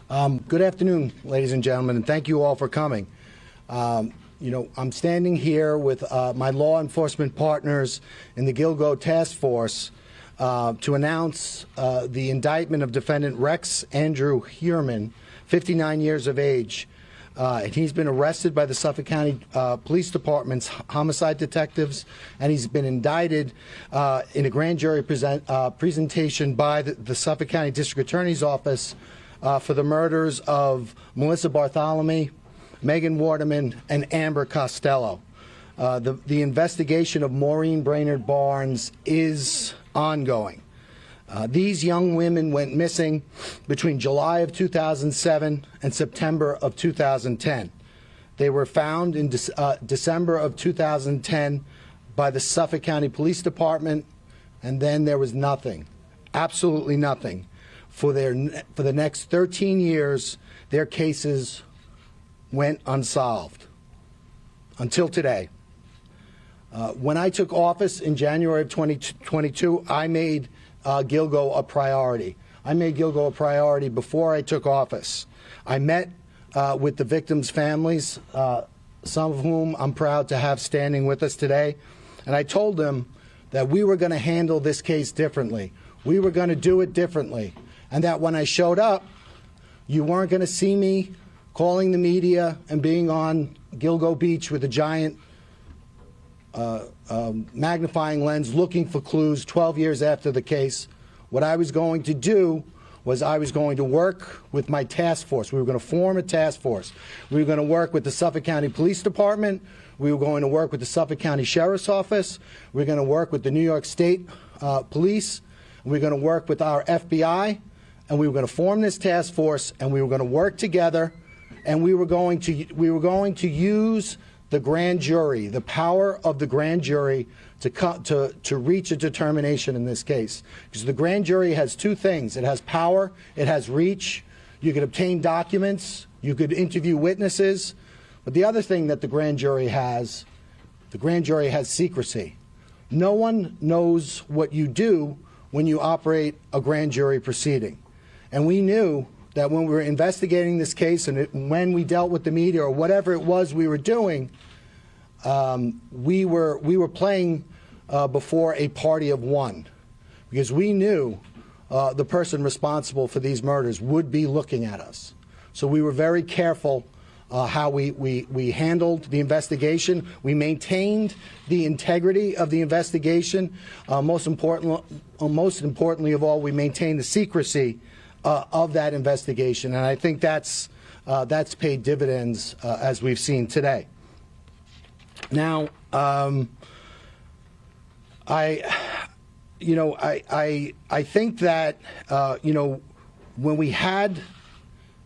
Good afternoon, ladies and gentlemen, and thank you all for coming. I'm standing here with my law enforcement partners in the Gilgo Task Force to announce the indictment of defendant Rex Andrew Heuermann, 59 years of age. And he's been arrested by the Suffolk County Police Department's homicide detectives, and he's been indicted in a grand jury presentation by the Suffolk County District Attorney's Office for the murders of Melissa Bartholomew, Megan Waterman, and Amber Costello. The investigation of Maureen Brainerd Barnes is ongoing. These young women went missing between July of 2007 and September of 2010. They were found in December of 2010 by the Suffolk County Police Department, and then there was nothing, absolutely nothing. For the next 13 years, their cases went unsolved until today. When I took office in January of 2022, I made Gilgo a priority. I made Gilgo a priority before I took office. I met with the victims' families, some of whom I'm proud to have standing with us today, and I told them that we were going to handle this case differently. We were going to do it differently, and that when I showed up, you weren't going to see me calling the media and being on Gilgo Beach with a giant magnifying lens looking for clues 12 years after the case. What I was going to do was I was going to work with my task force. We were going to form a task force. We were going to work with the Suffolk County Police Department. We were going to work with the Suffolk County Sheriff's Office. We were going to work with the New York State Police. We were going to work with our FBI. And we were going to form this task force, and we were going to work together, and we were going to use the grand jury, the power of the grand jury, to reach a determination in this case. Because the grand jury has two things. It has power, it has reach. You could obtain documents, you could interview witnesses. But the other thing that the grand jury has secrecy. No one knows what you do when you operate a grand jury proceeding. And we knew that when we were investigating this case and when we dealt with the media or whatever it was we were doing, we were playing before a party of one, because we knew the person responsible for these murders would be looking at us. So we were very careful how we handled the investigation. We maintained the integrity of the investigation. Most importantly of all, we maintained the secrecy of that investigation, and I think that's paid dividends as we've seen today. Now, I think that when we had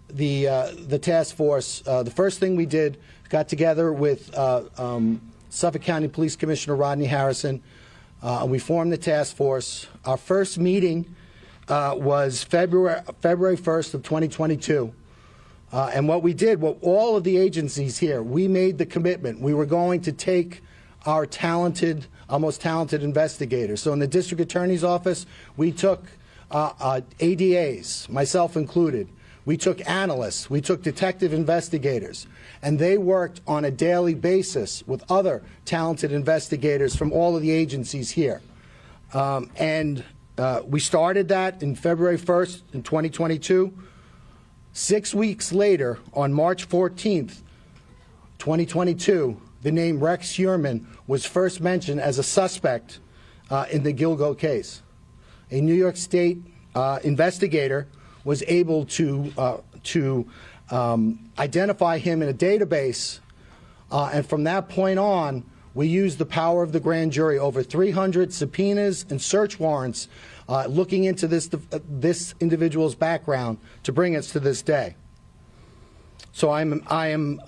the task force, the first thing we did, got together with Suffolk County Police Commissioner Rodney Harrison, and we formed the task force. Our first meeting was February 1st of 2022. And what we did, all of the agencies here, we made the commitment. We were going to take our most talented investigators. So in the District Attorney's Office, we took ADAs, myself included. We took analysts. We took detective investigators. And they worked on a daily basis with other talented investigators from all of the agencies here. We started that in February 1st in 2022. 6 weeks later, on March 14th, 2022, the name Rex Heuermann was first mentioned as a suspect in the Gilgo case. A New York State investigator was able to identify him in a database, and from that point on, we used the power of the grand jury, over 300 subpoenas and search warrants looking into this individual's background to bring us to this day. So I'm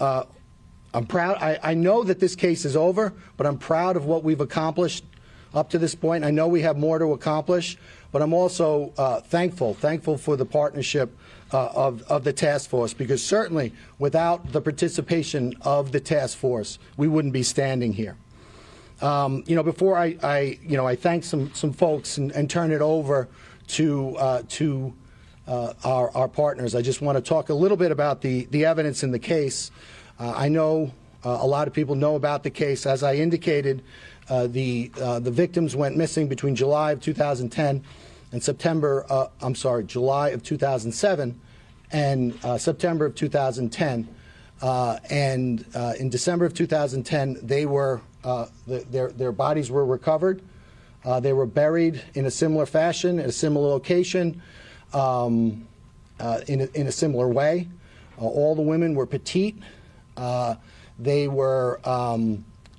proud. I know that this case is over, but I'm proud of what we've accomplished up to this point. I know we have more to accomplish, but I'm also thankful for the partnership of the task force, because certainly without the participation of the task force, we wouldn't be standing here. Before I thank some folks and turn it over to our partners. I just want to talk a little bit about the evidence in the case. I know a lot of people know about the case. As I indicated, the victims went missing between July of 2010 and July of 2007 and September of 2010. And in December of 2010, they were their bodies were recovered. They were buried in a similar fashion, in a similar location, in a similar way. All the women were petite. They were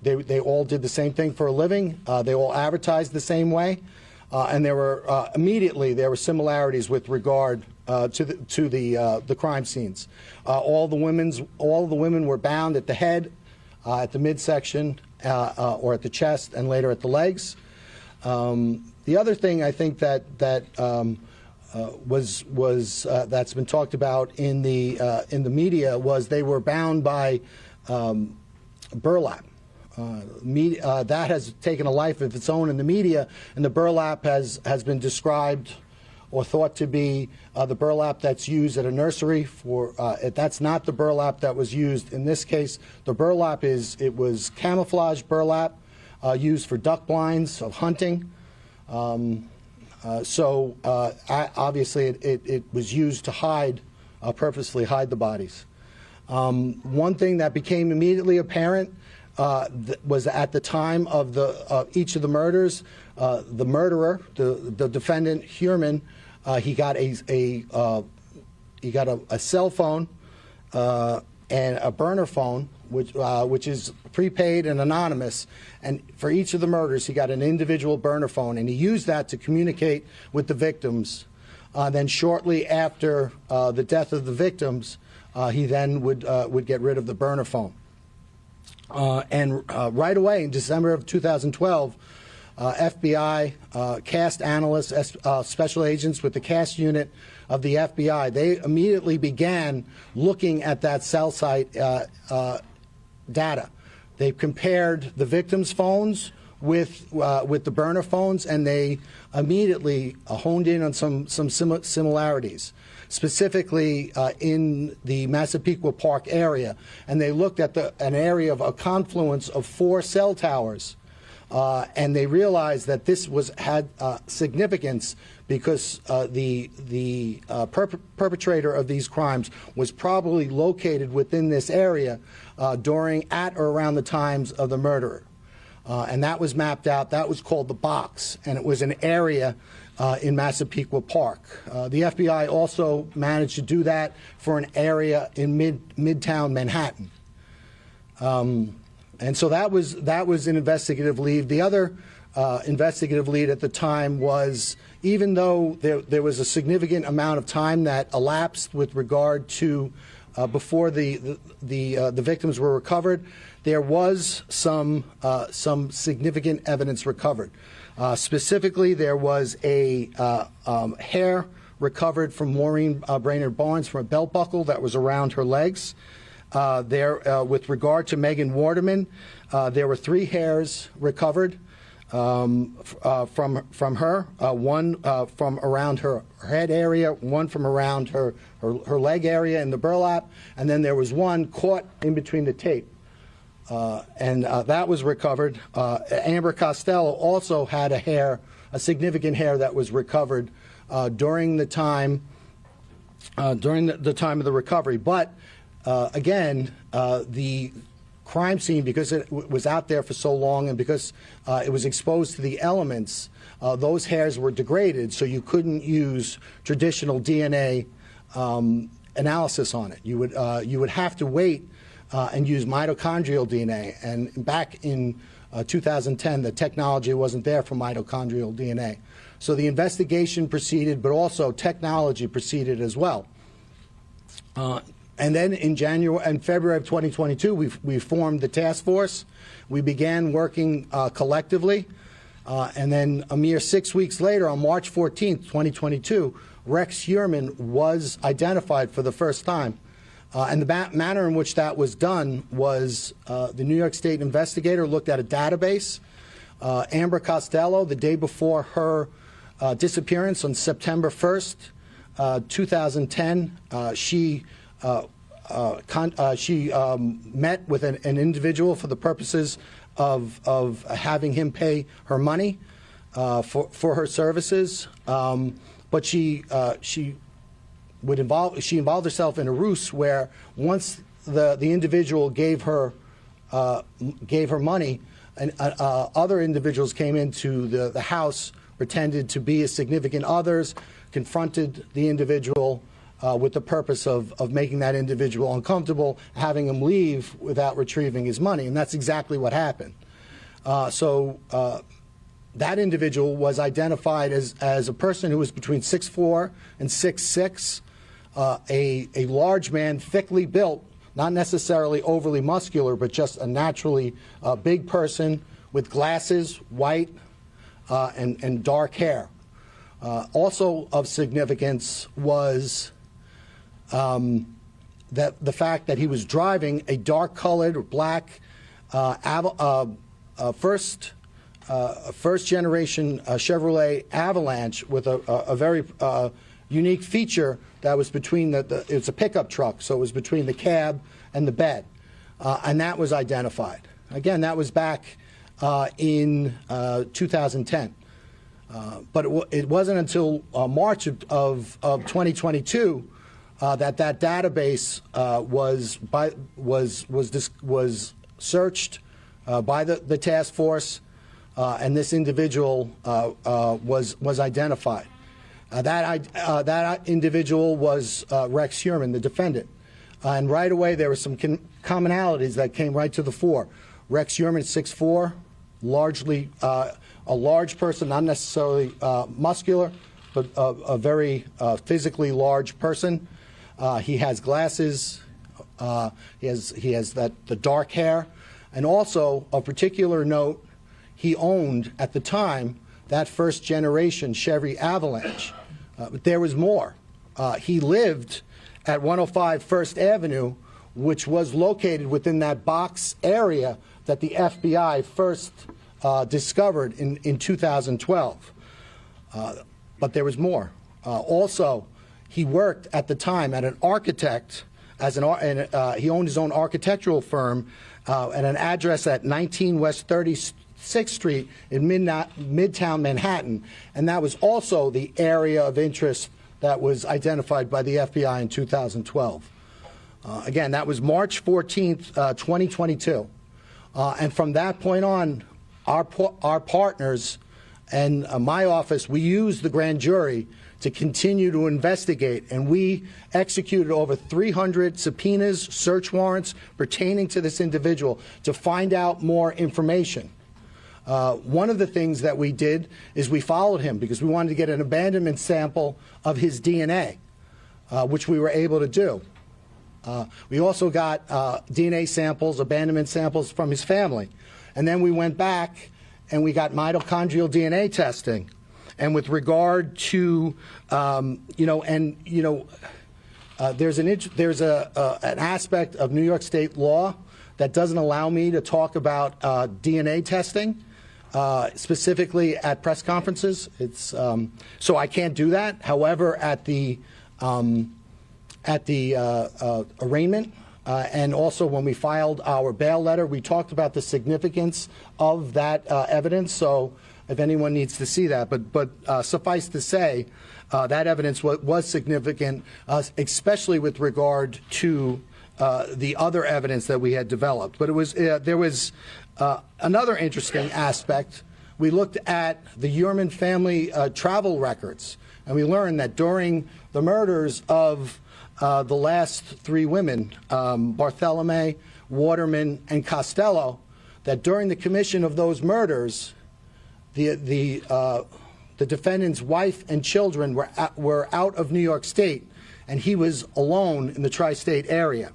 they all did the same thing for a living. They all advertised the same way, and there were immediately there were similarities with regard to the crime scenes. All the women were bound at the head, at the midsection, or at the chest, and later at the legs. The other thing I think that that's been talked about in the media was they were bound by burlap. That has taken a life of its own in the media, and the burlap has been described or thought to be the burlap that's used at a nursery for. That's not the burlap that was used in this case. The burlap was camouflage burlap used for duck blinds of hunting. Obviously it was used to purposely hide the bodies. One thing that became immediately apparent was at the time of each of the murders, the murderer, the defendant Heuermann, he got a cell phone and a burner phone, which is prepaid and anonymous. And for each of the murders, he got an individual burner phone, and he used that to communicate with the victims. Then shortly after the death of the victims, he then would get rid of the burner phone. And right away in December of 2012, FBI CAST analysts, special agents with the CAST unit of the FBI, they immediately began looking at that cell site data. They compared the victims' phones with the burner phones, and they immediately honed in on some similarities, specifically in the Massapequa Park area. And they looked at an area of a confluence of 4 cell towers, and they realized that this had significance because the perpetrator of these crimes was probably located within this area at or around the times of the murder. And that was mapped out. That was called the box, and it was an area in Massapequa Park. The FBI also managed to do that for an area in Midtown Manhattan. And so that was an investigative lead. The other investigative lead at the time was, even though there was a significant amount of time that elapsed with regard to before the victims were recovered, there was some significant evidence recovered. Specifically, there was a hair recovered from Maureen Brainerd Barnes from a belt buckle that was around her legs. With regard to Megan Waterman, there were 3 hairs recovered from her, one from around her head area, one from around her leg area in the burlap, and then there was one caught in between the tape. And that was recovered. Amber Costello also had a significant hair that was recovered during the time of the recovery. But again, the crime scene, because it was out there for so long and because it was exposed to the elements, those hairs were degraded, so you couldn't use traditional DNA analysis on it. You would have to wait and use mitochondrial DNA. And back in 2010, the technology wasn't there for mitochondrial DNA. So the investigation proceeded, but also technology proceeded as well. And then in January and February of 2022, we formed the task force. We began working collectively. And then a mere 6 weeks later, on March 14th, 2022, Rex Heuermann was identified for the first time. And the manner in which that was done was the New York State investigator looked at a database. Amber Costello, the day before her disappearance on September 1st, 2010, she met with an individual for the purposes of having him pay her money for her services, but she involved herself in a ruse where once the individual gave her money, and other individuals came into the house, pretended to be significant others, confronted the individual with the purpose of making that individual uncomfortable, having him leave without retrieving his money, and that's exactly what happened. So that individual was identified as a person who was between 6'4" and 6'6", a large man, thickly built, not necessarily overly muscular, but just a naturally big person with glasses, white, and dark hair. Also of significance was that the fact that he was driving a dark-colored black first-generation Chevrolet Avalanche with a very unique feature that was between it's a pickup truck, so it was between the cab and the bed, and that was identified. Again, that was back in 2010. But it wasn't until March of 2022 that database was searched by the task force, and this individual was identified. That individual was Rex Heuermann, the defendant. And right away there were some commonalities that came right to the fore. Rex Heuermann, 6'4", largely a large person, not necessarily muscular, but a very physically large person. He has glasses. He has the dark hair, and also of particular note, he owned at the time that first generation Chevy Avalanche. But there was more. He lived at 105 First Avenue, which was located within that box area that the FBI first discovered in 2012. But there was more. Also, he worked at the time at an architect, and he owned his own architectural firm at an address at 19 West 36th Street in Midtown Manhattan, and that was also the area of interest that was identified by the FBI in 2012. Again, that was March 14th, 2022. And from that point on, our partners and my office, we used the grand jury to continue to investigate, and we executed over 300 subpoenas, search warrants pertaining to this individual to find out more information. One of the things that we did is we followed him because we wanted to get an abandonment sample of his DNA, which we were able to do. We also got DNA samples, abandonment samples from his family. And then we went back and we got mitochondrial DNA testing. And with regard to, there's an aspect of New York State law that doesn't allow me to talk about DNA testing, specifically at press conferences. So I can't do that. However, at the arraignment and also when we filed our bail letter, we talked about the significance of that evidence. So if anyone needs to see that, but suffice to say, that evidence was significant, especially with regard to the other evidence that we had developed. But it was there was another interesting aspect. We looked at the Heuermann family travel records, and we learned that during the murders of the last three women, Bartholomew, Waterman, and Costello, that during the commission of those murders, the defendant's wife and children were out of New York State, and he was alone in the tri-state area.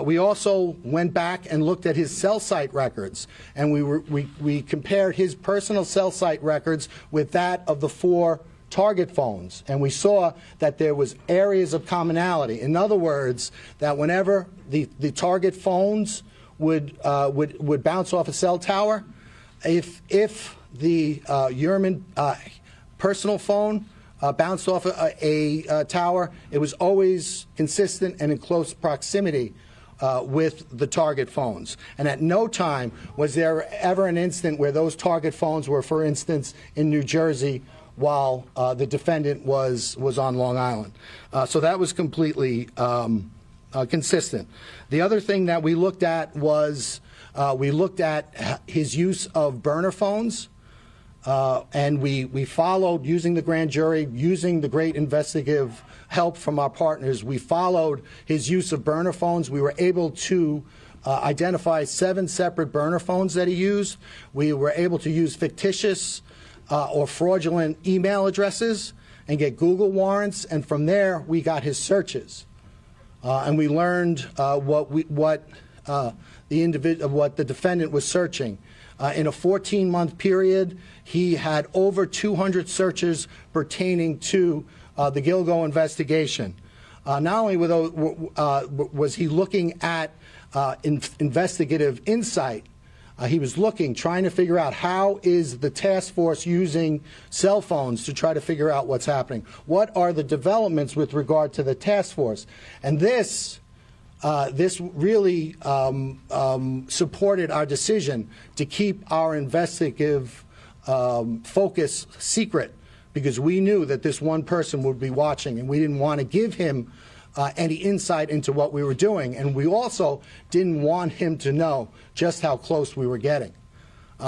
We also went back and looked at his cell site records, and we compared his personal cell site records with that of the 4 target phones, and we saw that there was areas of commonality. In other words, that whenever the target phones would bounce off a cell tower, if the Heuermann personal phone bounced off a tower, it was always consistent and in close proximity with the target phones. And at no time was there ever an instant where those target phones were, for instance, in New Jersey while the defendant was on Long Island. So that was completely consistent. The other thing that we looked at was we looked at his use of burner phones. And we followed, using the grand jury, using the great investigative help from our partners, we followed his use of burner phones. We were able to identify 7 separate burner phones that he used. We were able to use fictitious or fraudulent email addresses and get Google warrants. And from there, we got his searches. And we learned what the defendant was searching. In a 14-month period, he had over 200 searches pertaining to the Gilgo investigation. Not only was he looking at investigative insight, he was trying to figure out how is the task force using cell phones to try to figure out what's happening. What are the developments with regard to the task force? And this really supported our decision to keep our investigative focus secret, because we knew that this one person would be watching, and we didn't want to give him any insight into what we were doing. And we also didn't want him to know just how close we were getting.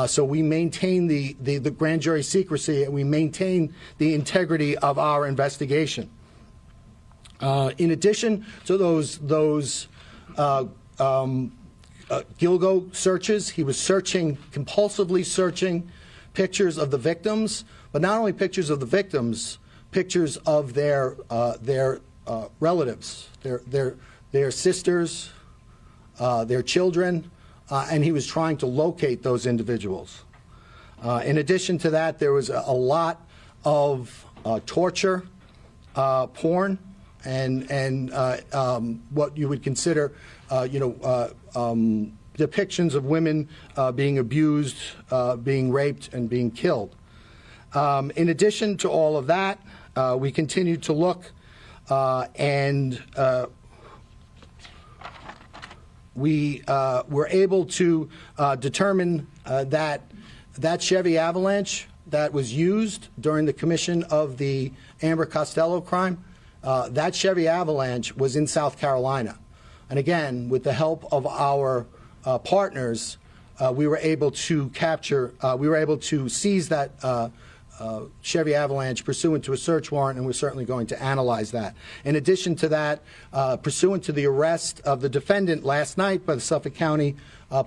So we maintained the grand jury secrecy, and we maintained the integrity of our investigation. In addition to those Gilgo searches, he was compulsively searching pictures of the victims, but not only pictures of the victims, pictures of their relatives, their sisters, their children, and he was trying to locate those individuals. In addition to that, there was a lot of torture, porn, and what you would consider, depictions of women being abused, being raped, and being killed. In addition to all of that, we continued to look, and we were able to determine that Chevy Avalanche that was used during the commission of the Amber Costello crime, that Chevy Avalanche was in South Carolina. And again, with the help of our partners, we were able to seize that Chevy Avalanche pursuant to a search warrant, and we're certainly going to analyze that. In addition to that, pursuant to the arrest of the defendant last night by the Suffolk County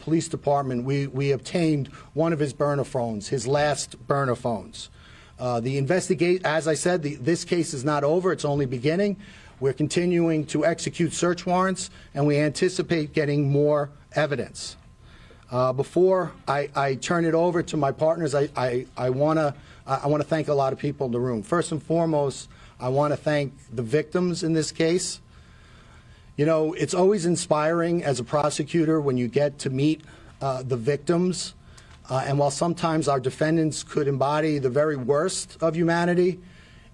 Police Department, we obtained one of his burner phones, his last burner phones. As I said, this case is not over. It's only beginning. We're continuing to execute search warrants, and we anticipate getting more evidence. Before I turn it over to my partners, I want to thank a lot of people in the room. First and foremost, I want to thank the victims in this case. You know, it's always inspiring as a prosecutor when you get to meet the victims. And while sometimes our defendants could embody the very worst of humanity,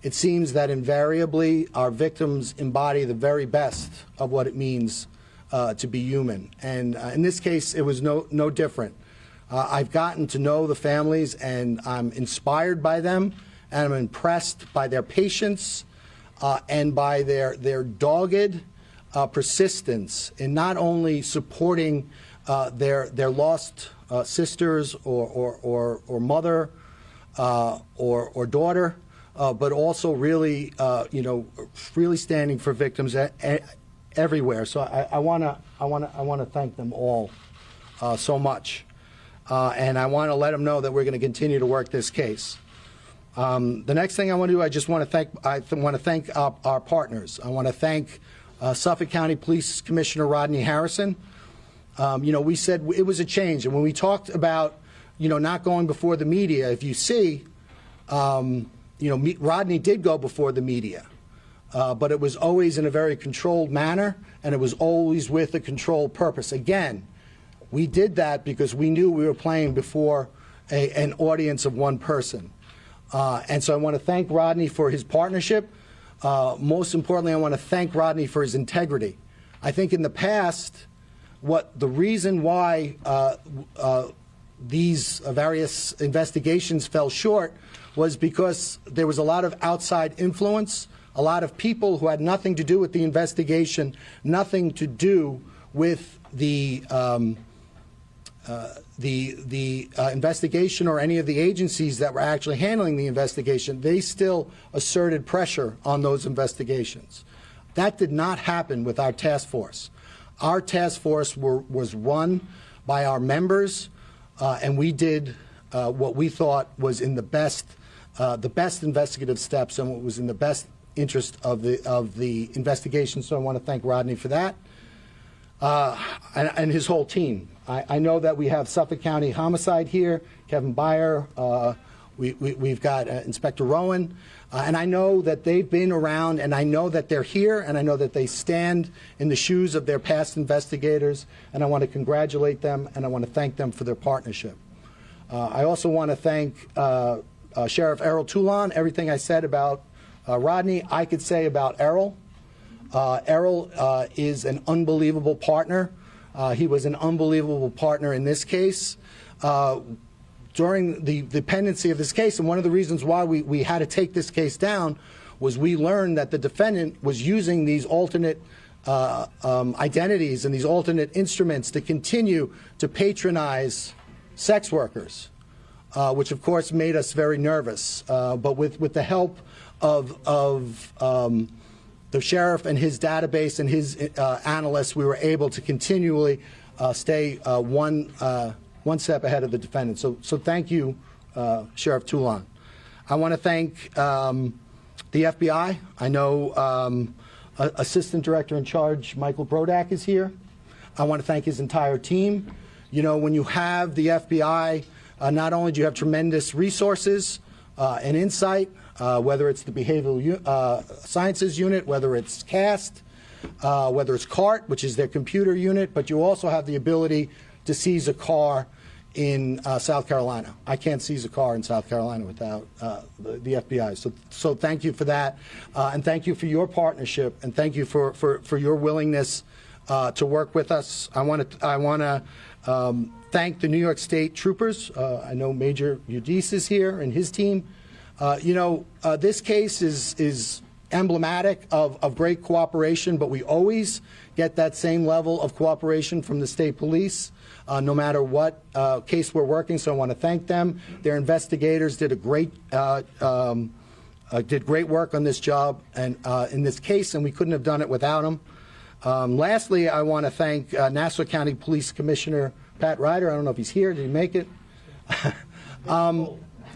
it seems that invariably our victims embody the very best of what it means to be human. And in this case, it was no different. I've gotten to know the families, and I'm inspired by them, and I'm impressed by their patience and by their dogged persistence in not only supporting their lost sisters or mother or daughter, but also really, really standing for victims everywhere. So I want to thank them all so much, and I want to let them know that we're going to continue to work this case. The next thing I want to do, I want to thank our partners. I want to thank Suffolk County Police Commissioner Rodney Harrison. We said it was a change, and when we talked about, not going before the media, if you see, Rodney did go before the media, but it was always in a very controlled manner, and it was always with a controlled purpose. Again, we did that because we knew we were playing before an audience of one person. And so I want to thank Rodney for his partnership. Most importantly, I want to thank Rodney for his integrity. I think in the past, the reason why these various investigations fell short was because there was a lot of outside influence, a lot of people who had nothing to do with the investigation, nothing to do with the investigation or any of the agencies that were actually handling the investigation. They still asserted pressure on those investigations. That did not happen with our task force. Our task force was run by our members, and we did what we thought was in the best investigative steps and what was in the best interest of the investigation. So I want to thank Rodney for that, and his whole team. I know that we have Suffolk County Homicide here, Kevin Byer. We've got Inspector Rowan, and I know that they've been around, and I know that they're here, and I know that they stand in the shoes of their past investigators, and I want to congratulate them, and I want to thank them for their partnership. I also want to thank Sheriff Errol Toulon. Everything I said about Rodney, I could say about Errol. Errol is an unbelievable partner. He was an unbelievable partner in this case. During the pendency of this case, and one of the reasons why we had to take this case down was we learned that the defendant was using these alternate identities and these alternate instruments to continue to patronize sex workers, which of course made us very nervous. But with the help of the sheriff and his database and his analysts, we were able to continually stay one step ahead of the defendant. So thank you, Sheriff Toulon. I want to thank the FBI. I know Assistant Director in Charge Michael Brodak is here. I want to thank his entire team. You know, when you have the FBI, not only do you have tremendous resources and insight, whether it's the Behavioral Sciences Unit, whether it's CAST, whether it's CART, which is their computer unit, but you also have the ability to seize a car in South Carolina. I can't seize a car in South Carolina without the FBI. So thank you for that, and thank you for your partnership, and thank you for your willingness to work with us. I want to thank the New York State troopers. I know Major Udis is here and his team. You know, this case is emblematic of great cooperation, but we always get that same level of cooperation from the state police, no matter what case we're working. So I want to thank them. Their investigators did great work on this job and in this case, and we couldn't have done it without them. Lastly, I want to thank Nassau County Police Commissioner Pat Ryder. I don't know if he's here. Did he make it?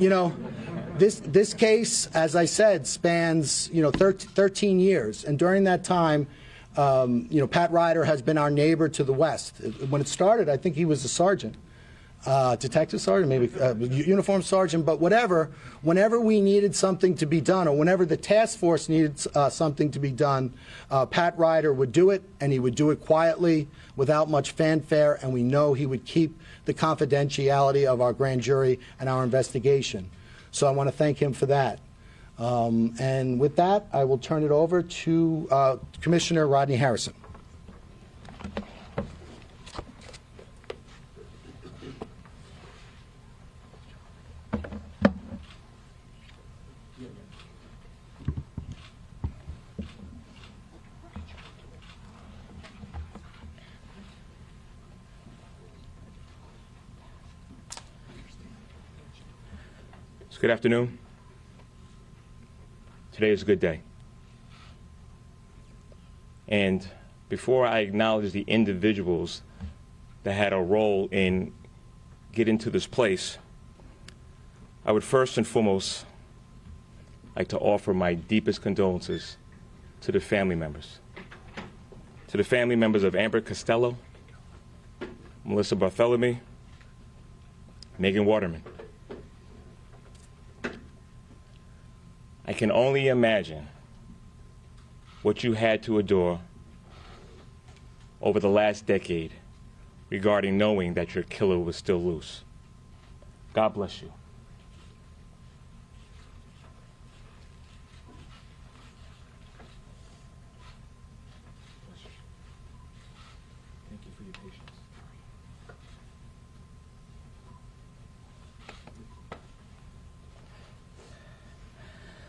You know, this case, as I said, spans 13 years, and during that time, Pat Ryder has been our neighbor to the west. When it started, I think he was a sergeant, detective sergeant, maybe uniform sergeant, but whatever. Whenever we needed something to be done, or whenever the task force needed something to be done, Pat Ryder would do it, and he would do it quietly, without much fanfare, and we know he would keep the confidentiality of our grand jury and our investigation. So I want to thank him for that. And with that, I will turn it over to Commissioner Rodney Harrison. Good afternoon. Today is a good day. And before I acknowledge the individuals that had a role in getting to this place, I would first and foremost like to offer my deepest condolences to the family members. To the family members of Amber Costello, Melissa Bartholomew, Megan Waterman. I can only imagine what you had to endure over the last decade regarding knowing that your killer was still loose. God bless you.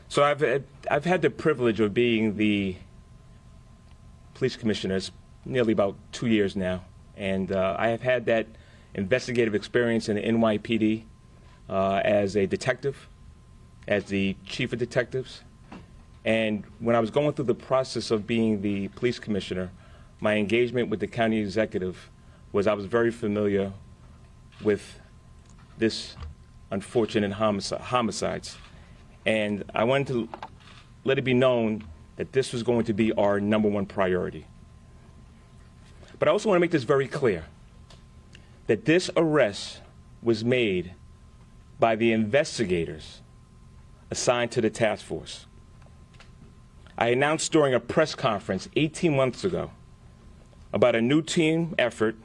So I've had the privilege of being the police commissioner nearly about 2 years now, and I have had that investigative experience in the NYPD as a detective, as the chief of detectives. And when I was going through the process of being the police commissioner, my engagement with the county executive was I was very familiar with this unfortunate homicides. And I wanted to let it be known that this was going to be our #1 priority. But I also want to make this very clear, that this arrest was made by the investigators assigned to the task force. I announced during a press conference 18 months ago about a new team effort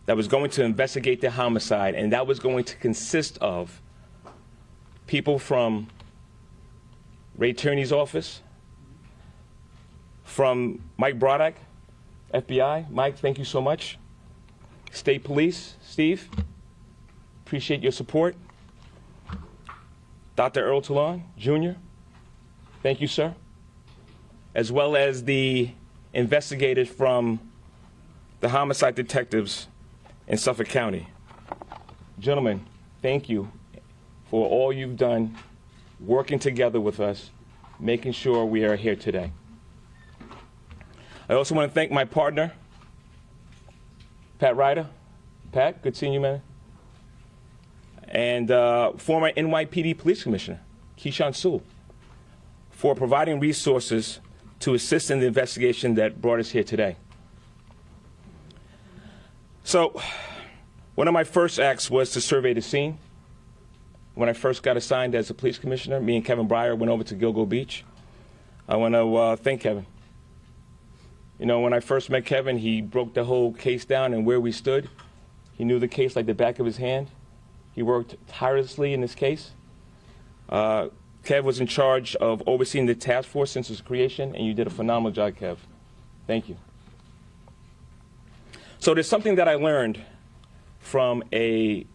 that was going to investigate the homicide, and that was going to consist of people from Ray Tierney's office, from Mike Broddock, FBI. Mike, thank you so much. State Police, Steve, appreciate your support. Dr. Earl Toulon, Jr., thank you, sir. As well as the investigators from the homicide detectives in Suffolk County. Gentlemen, thank you for all you've done, working together with us, making sure we are here today. I also want to thank my partner, Pat Ryder. Pat, good seeing you, man. And former NYPD Police Commissioner, Keyshawn Sewell, for providing resources to assist in the investigation that brought us here today. So, one of my first acts was to survey the scene. When I first got assigned as a police commissioner, me and Kevin Breyer went over to Gilgo Beach. I want to thank Kevin. You know, when I first met Kevin, he broke the whole case down and where we stood. He knew the case like the back of his hand. He worked tirelessly in this case. Kev was in charge of overseeing the task force since its creation, and you did a phenomenal job, Kev. Thank you. So there's something that I learned from a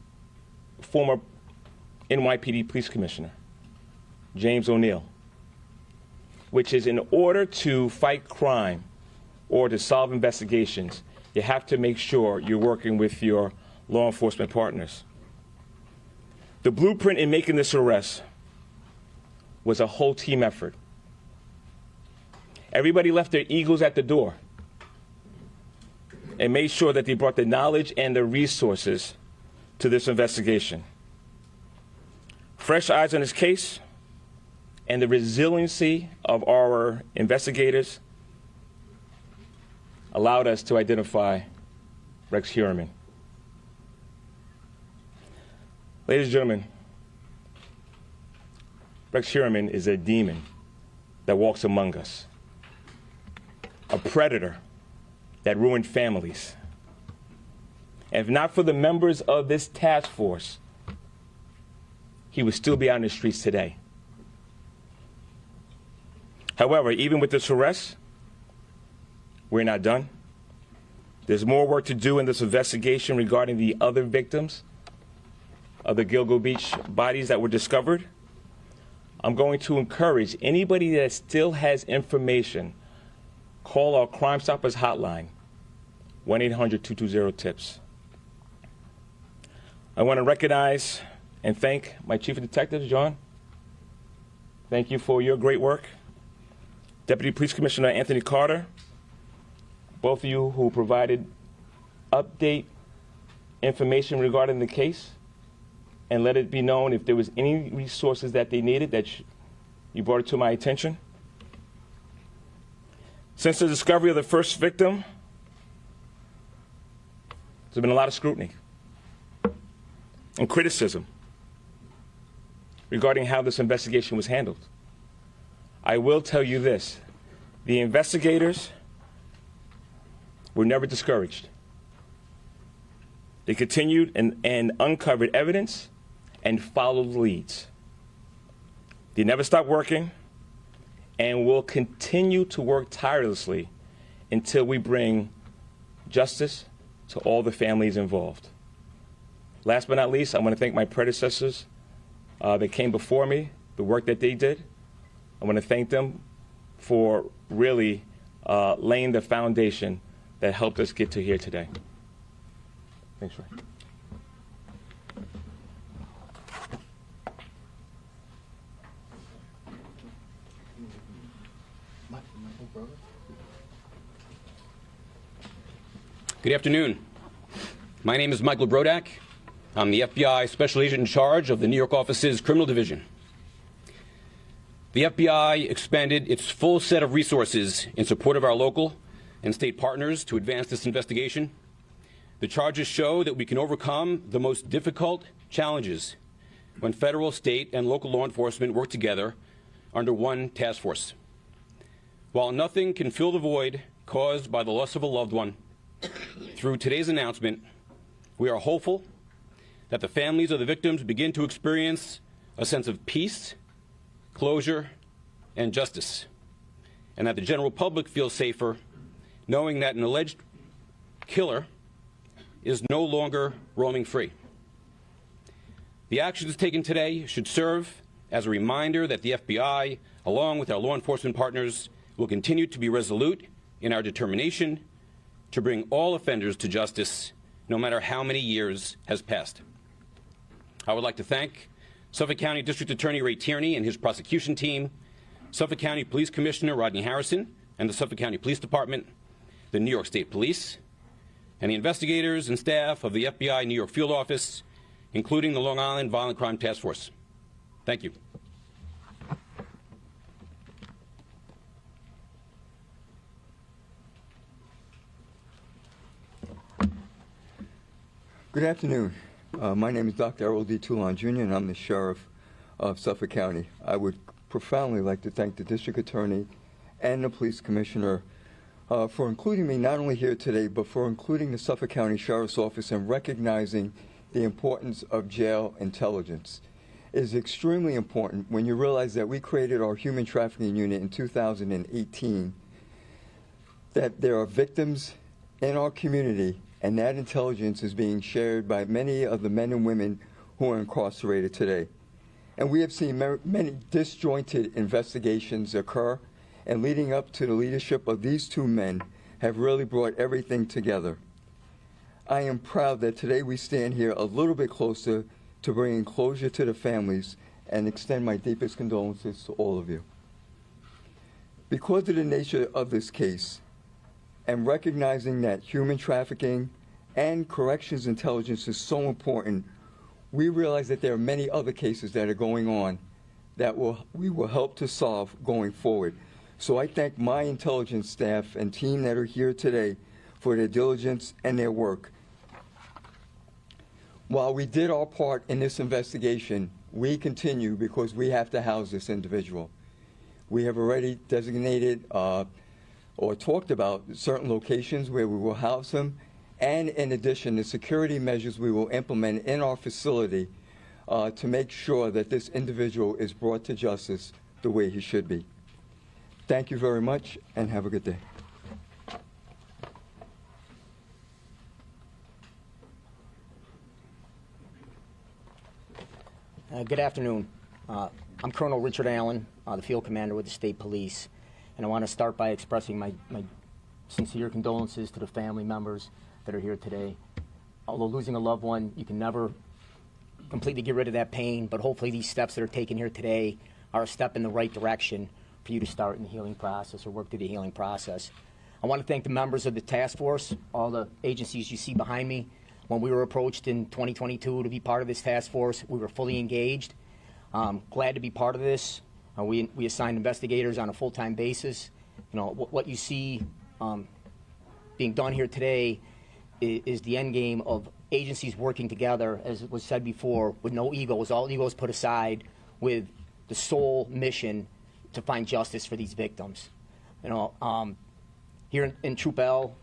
former NYPD police commissioner, James O'Neill, which is in order to fight crime or to solve investigations, you have to make sure you're working with your law enforcement partners. The blueprint in making this arrest was a whole team effort. Everybody left their egos at the door and made sure that they brought the knowledge and the resources to this investigation. Fresh eyes on this case and the resiliency of our investigators allowed us to identify Rex Heuermann. Ladies and gentlemen, Rex Heuermann is a demon that walks among us, a predator that ruined families. And if not for the members of this task force, he would still be out in the streets today. However, even with this arrest, we're not done. There's more work to do in this investigation regarding the other victims of the Gilgo Beach bodies that were discovered. I'm going to encourage anybody that still has information, call our Crime Stoppers hotline, 1-800-220-TIPS. I want to recognize and thank my Chief of Detectives, John. Thank you for your great work. Deputy Police Commissioner Anthony Carter, both of you who provided update information regarding the case and let it be known if there was any resources that they needed that you brought it to my attention. Since the discovery of the first victim, there's been a lot of scrutiny and criticism regarding how this investigation was handled. I will tell you this, the investigators were never discouraged. They continued and uncovered evidence and followed leads. They never stopped working and will continue to work tirelessly until we bring justice to all the families involved. Last but not least, I want to thank my predecessors that came before me, the work that they did. I want to thank them for really laying the foundation that helped us get to here today. Thanks, Ray. Good afternoon. My name is Michael Brodak. I'm the FBI Special Agent in charge of the New York office's Criminal Division. The FBI expended its full set of resources in support of our local and state partners to advance this investigation. The charges show that we can overcome the most difficult challenges when federal, state, and local law enforcement work together under one task force. While nothing can fill the void caused by the loss of a loved one, through today's announcement, we are hopeful that the families of the victims begin to experience a sense of peace, closure, and justice, and that the general public feels safer knowing that an alleged killer is no longer roaming free. The actions taken today should serve as a reminder that the FBI, along with our law enforcement partners, will continue to be resolute in our determination to bring all offenders to justice, no matter how many years has passed. I would like to thank Suffolk County District Attorney Ray Tierney and his prosecution team, Suffolk County Police Commissioner Rodney Harrison and the Suffolk County Police Department, the New York State Police, and the investigators and staff of the FBI New York Field Office, including the Long Island Violent Crime Task Force. Thank you. Good afternoon. My name is Dr. Errol D. Toulon, Jr., and I'm the Sheriff of Suffolk County. I would profoundly like to thank the District Attorney and the Police Commissioner for including me not only here today, but for including the Suffolk County Sheriff's Office and recognizing the importance of jail intelligence. It is extremely important when you realize that we created our human trafficking unit in 2018, that there are victims in our community, and that intelligence is being shared by many of the men and women who are incarcerated today. And we have seen many disjointed investigations occur, and leading up to the leadership of these two men have really brought everything together. I am proud that today we stand here a little bit closer to bringing closure to the families and extend my deepest condolences to all of you. Because of the nature of this case, and recognizing that human trafficking and corrections intelligence is so important, we realize that there are many other cases that are going on that we will help to solve going forward. So I thank my intelligence staff and team that are here today for their diligence and their work. While we did our part in this investigation, we continue because we have to house this individual. We have already designated or talked about certain locations where we will house them, and in addition, the security measures we will implement in our facility to make sure that this individual is brought to justice the way he should be. Thank you very much, and have a good day. Good afternoon. I'm Colonel Richard Allen, the field commander with the State Police. And I want to start by expressing my sincere condolences to the family members that are here today. Although losing a loved one, you can never completely get rid of that pain, but hopefully these steps that are taken here today are a step in the right direction for you to start in the healing process or work through the healing process. I want to thank the members of the task force, all the agencies you see behind me. When we were approached in 2022 to be part of this task force, we were fully engaged. Glad to be part of this. We assign investigators on a full-time basis. You know, what you see being done here today is the end game of agencies working together, as was said before, with no egos, all egos put aside, with the sole mission to find justice for these victims. You know, here in Troop L,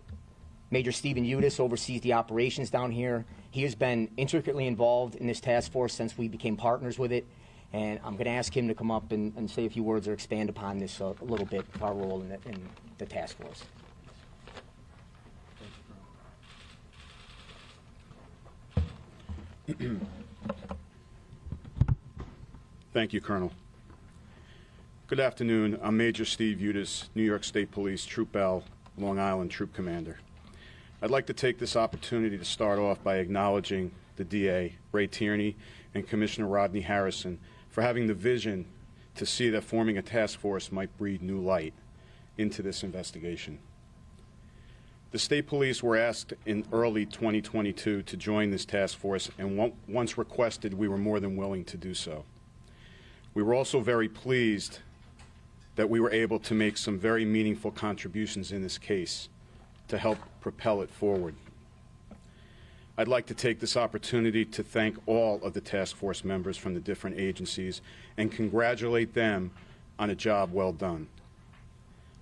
Major Stephen Udis oversees the operations down here. He has been intricately involved in this task force since we became partners with it. And I'm going to ask him to come up and say a few words or expand upon this a little bit, our role in the task force. Thank you, Colonel. Good afternoon. I'm Major Steve Udis, New York State Police, Troop L, Long Island Troop Commander. I'd like to take this opportunity to start off by acknowledging the DA, Ray Tierney, and Commissioner Rodney Harrison for having the vision to see that forming a task force might breathe new light into this investigation. The State Police were asked in early 2022 to join this task force, and once requested, we were more than willing to do so. We were also very pleased that we were able to make some very meaningful contributions in this case to help propel it forward. I'd like to take this opportunity to thank all of the task force members from the different agencies and congratulate them on a job well done.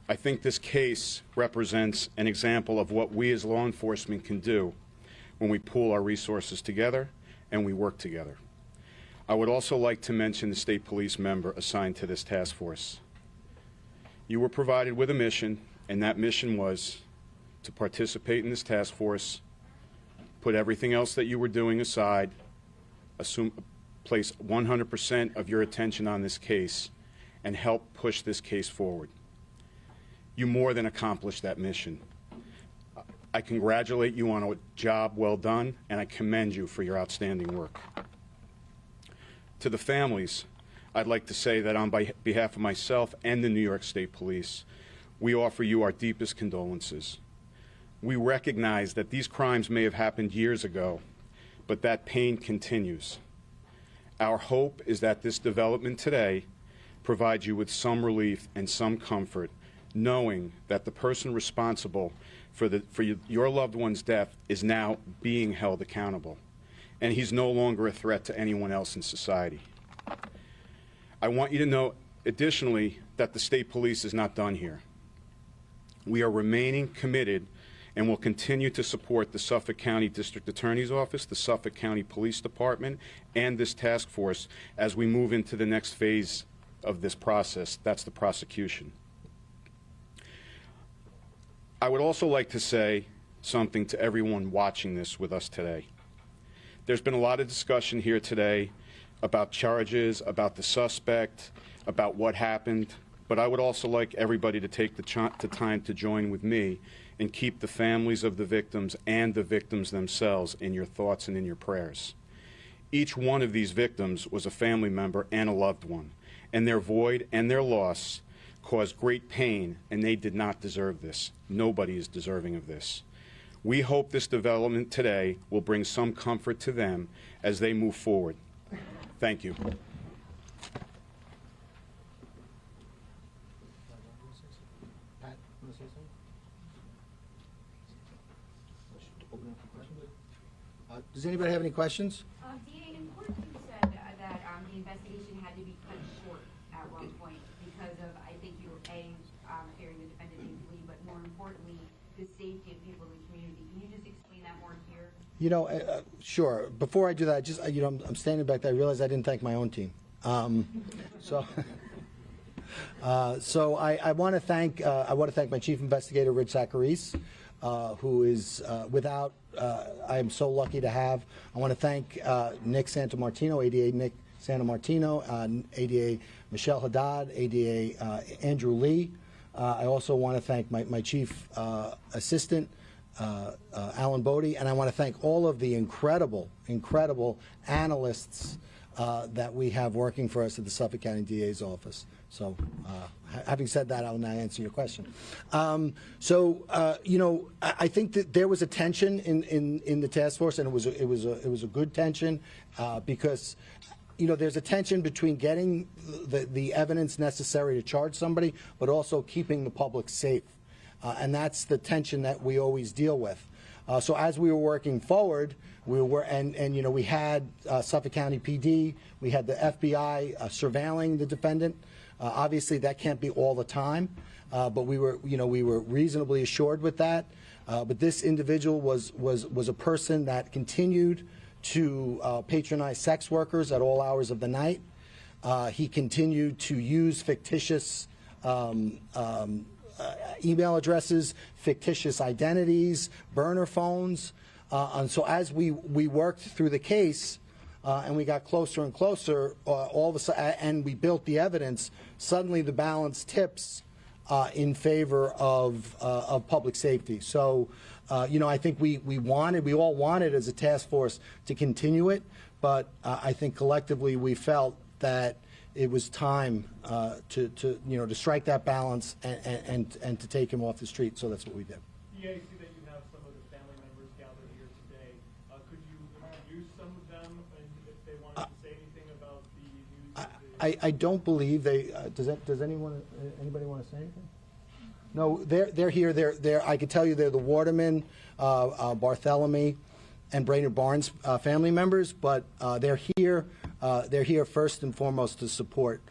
I think this case represents an example of what we as law enforcement can do when we pool our resources together and we work together. I would also like to mention the State Police member assigned to this task force. You were provided with a mission, and that mission was to participate in this task force, put everything else that you were doing aside, place 100% of your attention on this case, and help push this case forward. You more than accomplished that mission. I congratulate you on a job well done, and I commend you for your outstanding work. To the families, I'd like to say that on behalf of myself and the New York State Police, we offer you our deepest condolences. We recognize that these crimes may have happened years ago, but that pain continues. Our hope is that this development today provides you with some relief and some comfort, knowing that the person responsible for your loved one's death is now being held accountable, and he's no longer a threat to anyone else in society. I want you to know, additionally, that the State Police is not done here. We are remaining committed and will continue to support the Suffolk County District Attorney's Office, the Suffolk County Police Department, and this task force as we move into the next phase of this process. That's the prosecution. I would also like to say something to everyone watching this with us today. There's been a lot of discussion here today about charges, about the suspect, about what happened, but I would also like everybody to take the time to join with me and keep the families of the victims and the victims themselves in your thoughts and in your prayers. Each one of these victims was a family member and a loved one, and their void and their loss caused great pain, and they did not deserve this. Nobody is deserving of this. We hope this development today will bring some comfort to them as they move forward. Thank you. Does anybody have any questions? DA, in court you said that the investigation had to be cut short at one point because of, I think you were fearing the defendant may flee, but more importantly, the safety of people in the community. Can you just explain that more here? You know, sure. Before I do that, just I'm standing back there. I realized I didn't thank my own team. So I want to thank my chief investigator, Rich Zacharis, who is I am so lucky to have. I want to thank Nick Santamartino, ADA Nick Santamartino, ADA Michelle Haddad, ADA Andrew Lee. I also want to thank my chief assistant, Alan Bodie, and I want to thank all of the incredible analysts that we have working for us at the Suffolk County DA's office. So, having said that, I will now answer your question. I think that there was a tension in the task force, and it was a good tension because, there's a tension between getting the evidence necessary to charge somebody, but also keeping the public safe. And that's the tension that we always deal with. So as we were working forward, we had Suffolk County PD, we had the FBI surveilling the defendant. Obviously, that can't be all the time, but we were reasonably assured with that. But this individual was a person that continued to patronize sex workers at all hours of the night. He continued to use fictitious email addresses, fictitious identities, burner phones. And so as we worked through the case, and we got closer and closer, all of a sudden, and we built the evidence, suddenly the balance tips in favor of public safety. So, I think we all wanted as a task force to continue it, but I think collectively we felt that it was time to strike that balance and to take him off the street. So that's what we did. Yeah, I see that you have some of the family members gathered here today. Could you introduce some of them, and if they wanted to say anything about the news? I don't believe they. Does anybody want to say anything? No, they're here. They're. I could tell you they're the Waterman, Bartholomew, and Brainerd Barnes family members, but they're here. They're here first and foremost to support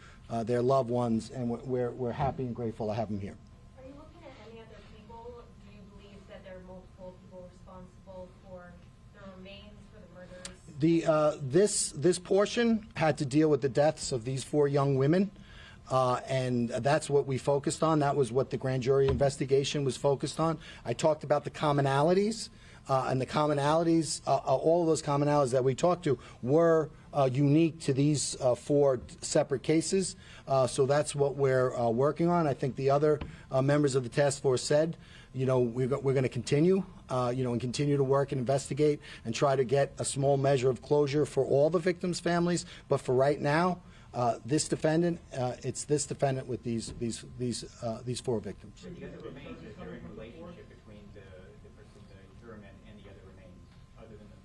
their loved ones, and we're happy and grateful to have them here. Are you looking at any other people? Do you believe that there are multiple people responsible for the remains, for the murders? This portion had to deal with the deaths of these 4 young women. And that's what we focused on. That was what the grand jury investigation was focused on. I talked about the commonalities, and the commonalities, all of those commonalities that we talked to were unique to these 4 separate cases. So that's what we're working on. I think the other members of the task force said, we're going to continue, and continue to work and investigate and try to get a small measure of closure for all the victims' families. But for right now, this defendant, it's this defendant with these 4 victims. So the other remains, is there a relationship between the person, the Heuermann, and the other remains, other than the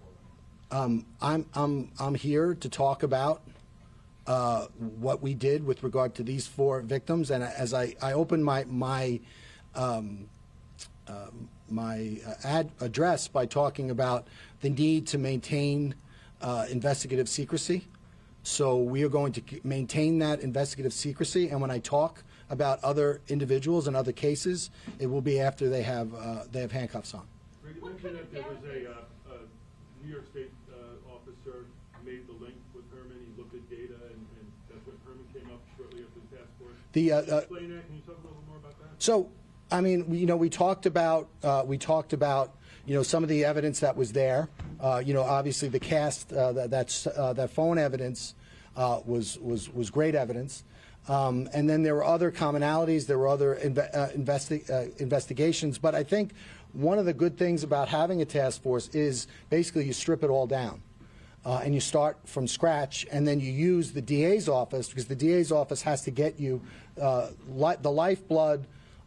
4 women? I'm here to talk about what we did with regard to these 4 victims, and as I opened my address by talking about the need to maintain investigative secrecy. So we are going to maintain that investigative secrecy, and when I talk about other individuals and other cases, it will be after they have handcuffs on. You mentioned that there was a New York State officer made the link with Heuermann. He looked at data, and that's when Heuermann came up shortly after the task force. Can you explain that? Can you talk a little more about that? So, I mean, we talked about some of the evidence that was there. Obviously the cast, that phone evidence was great evidence. And then there were other commonalities, there were other investigations. But I think one of the good things about having a task force is basically you strip it all down. And you start from scratch, and then you use the DA's office, because the DA's office has to get you the lifeblood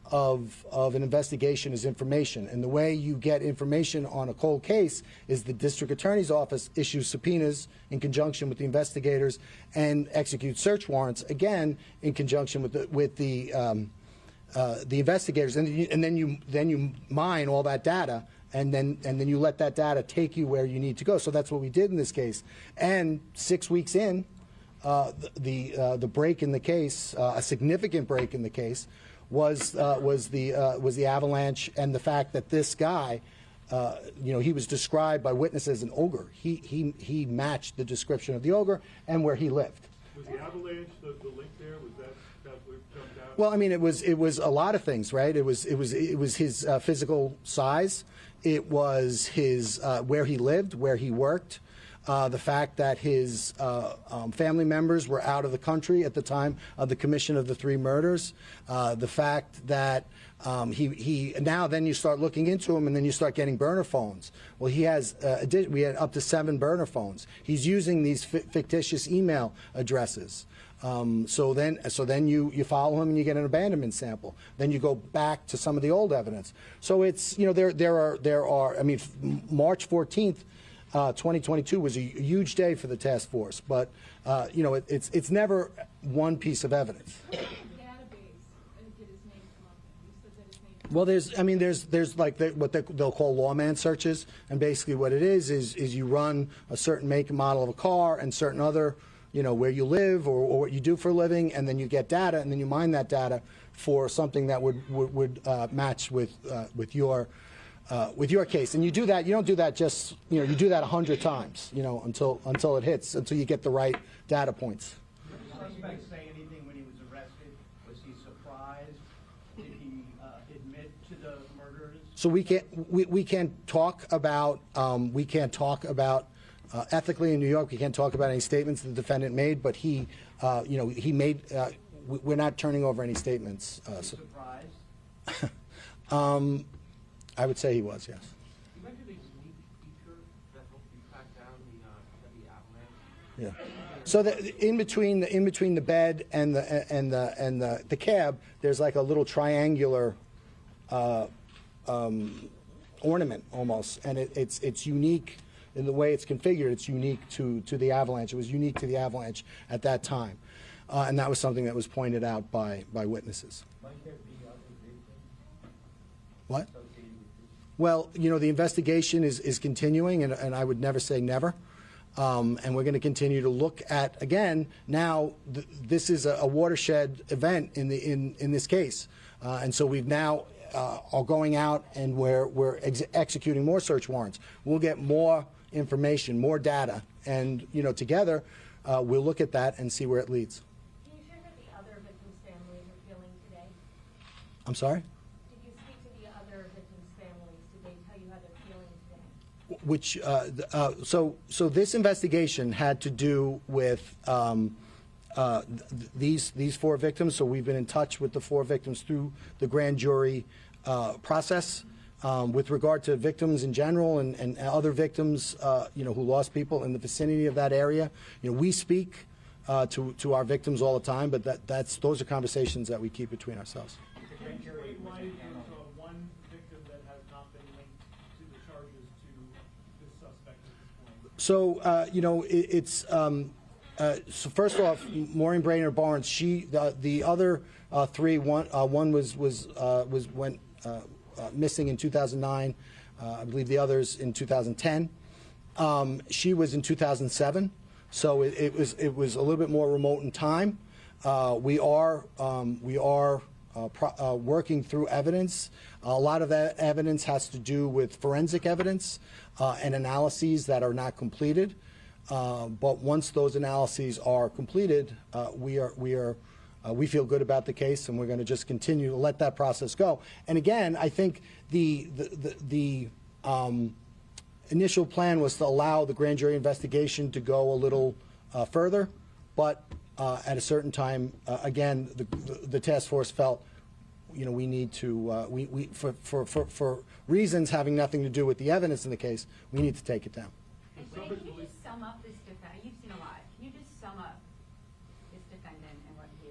of an investigation is information. And the way you get information on a cold case is the district attorney's office issues subpoenas in conjunction with the investigators and executes search warrants, again, in conjunction with the investigators. And then you mine all that data, and then you let that data take you where you need to go. So that's what we did in this case. And 6 weeks in, the break in the case, a significant break in the case, was the avalanche and the fact that this guy, he was described by witnesses as an ogre. He matched the description of the ogre and where he lived. Was the avalanche the link there? Was that what jumped out? Well, I mean, it was a lot of things, right? It was his physical size. It was his where he lived, where he worked. The fact that his family members were out of the country at the time of the commission of the 3 murders. The fact that then you start looking into him, and then you start getting burner phones. Well, we had up to 7 burner phones. He's using these fictitious email addresses. So then you follow him and you get an abandonment sample. Then you go back to some of the old evidence. So it's there are I mean, March 14th. 2022 was a huge day for the task force, but it's never one piece of evidence. Well, there's like what they'll call lawman searches, and basically what it is you run a certain make and model of a car and certain other, where you live or what you do for a living, and then you get data, and then you mine that data for something that would match with your case. And you do that. You don't do that just you do that 100 times until it hits, until you get the right data points. Did the suspect say anything when he was arrested? Was he surprised? Did he admit to the murders? So we can't talk about ethically in New York, we can't talk about any statements the defendant made, but he, he made. We're not turning over any statements. Surprised? I would say he was, yes. You mentioned a unique feature that helped you track down the heavy avalanche. Yeah. So in between the bed and the cab, there's like a little triangular ornament almost, and it's unique in the way it's configured. It's unique to the avalanche. It was unique to the avalanche at that time, and that was something that was pointed out by witnesses. Might there be other victims? What? Well, the investigation is continuing, and I would never say never. And we're going to continue to look at, again, now this is a watershed event in this case. And so we've now are going out and we're executing more search warrants. We'll get more information, more data, and together we'll look at that and see where it leads. Can you share what the other victims' families are feeling today? I'm sorry? Did you speak to the other victims' families? Did they tell you how they're feeling today? Which so this investigation had to do with these 4 victims. So we've been in touch with the 4 victims through the grand jury process. With regard to victims in general and other victims, who lost people in the vicinity of that area, we speak to our victims all the time. But those are conversations that we keep between ourselves. Why is one victim that has not been linked to the charges to this suspect at this point? So it's so first off, Maureen Brainerd Barnes. The other 3. One went missing in 2009. I believe the others in 2010. She was in 2007. So it was a little bit more remote in time. We are working through evidence. A lot of that evidence has to do with forensic evidence and analyses that are not completed. But once those analyses are completed, we feel good about the case, and we're going to just continue to let that process go. And again, I think the initial plan was to allow the grand jury investigation to go a little further, but at a certain time, again, the task force felt, we need to, for reasons having nothing to do with the evidence in the case, we need to take it down. And can you just sum up this defendant? You've seen a lot. Can you just sum up this defendant and what he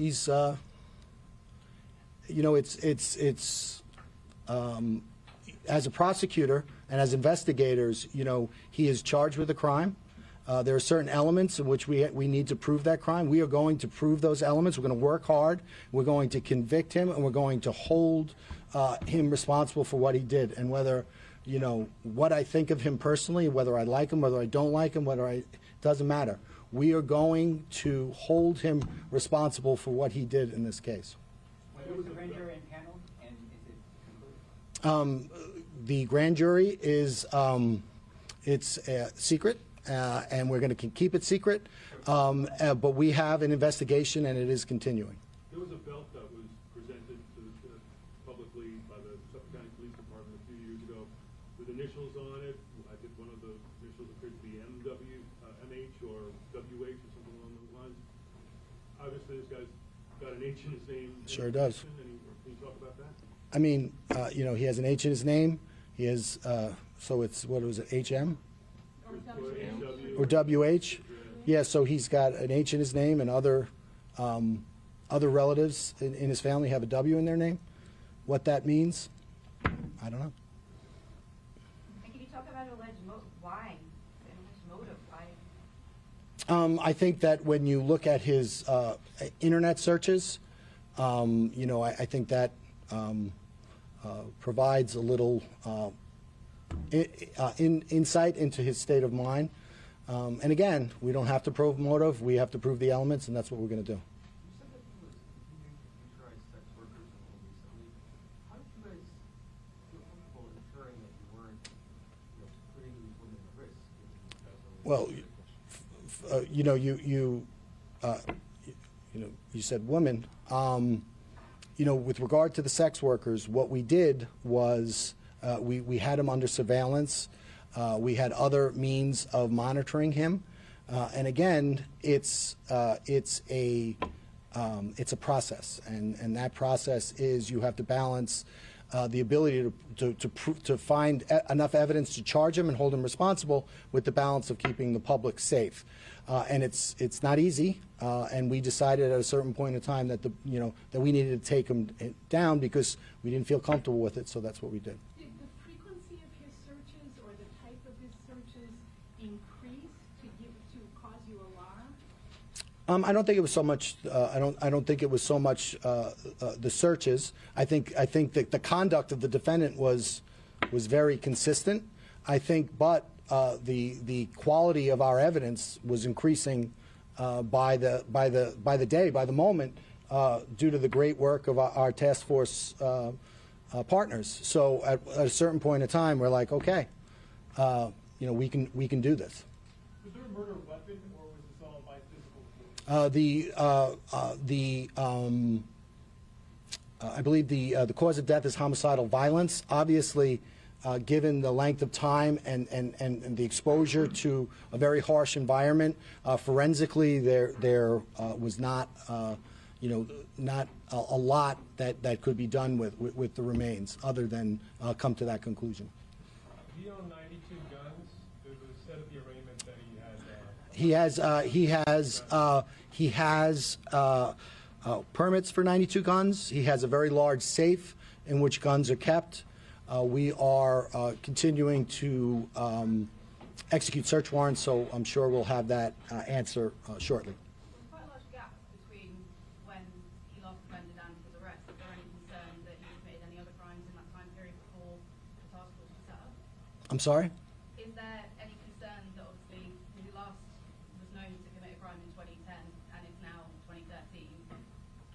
is? It's as a prosecutor and as investigators, he is charged with a crime. There are certain elements in which we need to prove that crime. We are going to prove those elements. We're going to work hard. We're going to convict him, and we're going to hold him responsible for what he did. And whether, what I think of him personally, whether I like him, whether I don't like him, it doesn't matter. We are going to hold him responsible for what he did in this case. When was the grand jury impaneled, and is it concluded? The grand jury is it's secret. And we're going to keep it secret, but we have an investigation, and it is continuing. There was a belt that was presented publicly by the Suffolk County Police Department a few years ago with initials on it. I think one of the initials appeared to be MH or WH or something along those lines. Obviously, this guy's got an H in his name. Sure does. Can you talk about that? I mean, he has an H in his name. He has, so it's, what was it, HM? Or WH? Yeah, so he's got an H in his name, and other relatives in his family have a W in their name. What that means, I don't know. And can you talk about alleged why? Alleged motive? Why? I think that when you look at his internet searches, I think that provides a little insight into his state of mind. And again, we don't have to prove motive. We have to prove the elements, and that's what we're going to do. You said that you were continuing to computerize sex workers until recently. How did you guys feel comfortable ensuring that you weren't putting these women at risk? Well, you said women. With regard to the sex workers, what we did was we had him under surveillance. We had other means of monitoring him. And again, it's a process, and that process is you have to balance the ability to find enough evidence to charge him and hold him responsible with the balance of keeping the public safe. And it's not easy. And we decided at a certain point in time that that we needed to take him down because we didn't feel comfortable with it. So that's what we did. Did the frequency of his searches or the type of his searches increase to cause you alarm? I don't think it was so much. I don't think it was so much the searches. I think that the conduct of the defendant was very consistent. I think, but the quality of our evidence was increasing by the moment due to the great work of our task force partners. So at a certain point in time, we're like, okay, we can do this. Was there a murder weapon, or was this all by physical force? I believe the cause of death is homicidal violence. Obviously, given the length of time and the exposure to a very harsh environment, forensically there was not not a lot that could be done with the remains, other than come to that conclusion. He owned 92 guns. It was said at the arraignment that he has permits for 92 guns. He has a very large safe in which guns are kept. We are continuing to execute search warrants, so I'm sure we'll have that answer shortly. There's quite a large gap between when he last defended and his arrest. Is there any concern that he committed any other crimes in that time period before the task force was set up? I'm sorry? Is there any concern that obviously he last was known to commit a crime in 2010 and it's now 2013?